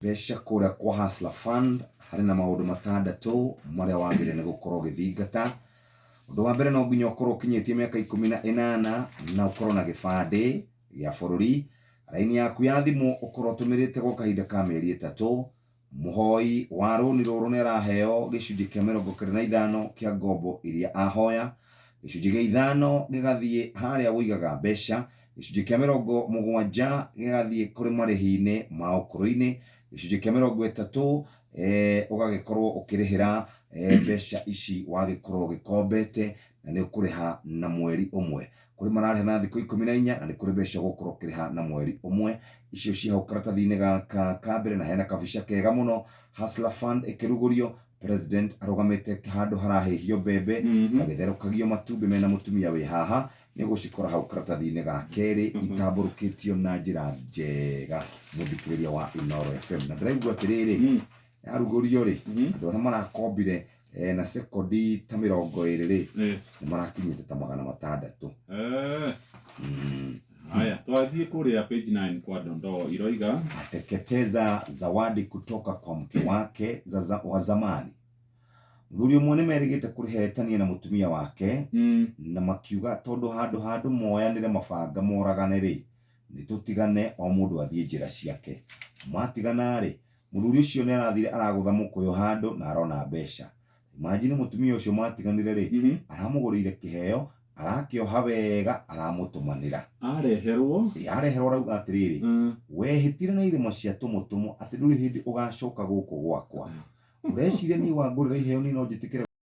Besha kuria kwa Hustler Fund hari na maundu matandatu maria wagire ni gukorwo githingata. Undu wa mbere no nginya ukorwo kinyitie miaka 18 na ukorwo na gibande gia bururi. Raini yaku ya thimu ukorwo tumirite gwa kahinda ka mieri 3. Muhoi wa runi ruru ni araheo gicunji kia 25 kia ngombo iria ahoya. Gicunji gia 5 gigathie haria wigaga besha. Gicunji kia 70 gigathie kuri marihi-ini ma ukuru-ini. Gicunji kia 30 ugagikorwo ukirihira besha ici wagikorwo gikombete na ni ukuriha na mweri umwe. Kuri marariha na thiku 14 na ni kuri besha gukorwo ukiriha na mweri umwe. Icio ci hau karatathi-ini gaka ka mbere na hena kabica kega muno Hustler Fund ikirugurio. President arugamite handu harahihio mbembe agitherukagio matumbi mena mutumia wi haha ni gucikora hau karatathi-ini ga keri itamburukitio na njira njega muthikiriria wa Inooro FM. Na ndiraigua atiriri arugurio ri andu aria marakombire na sekondi ta 20 ri ni marakinyite ta 600. Haya, tuadhie kuria page 9 kwa dondoo iroiga. Ateketeza zawadi kutoka kwa mke wake wa zamani. Muthuri umwe ni merigite kurihetania na mutumia wake na makiuga tondu handu moyanire mabanga moragane ri ni tutigane o mundu athie njira ciake. Matigana ri muthuri ucio ni arathire aragutha mukuyu handu na arona besha. Imagine mutumia ucio matiganire ri aramugurire kiheo arakioha wega aramutumanira areherwo rauga atiriri wehitire na irimo cia tumutumu ati nduri hindi ugacoka guku gwakwa ureciria ni wangurira iheo ni no njitikire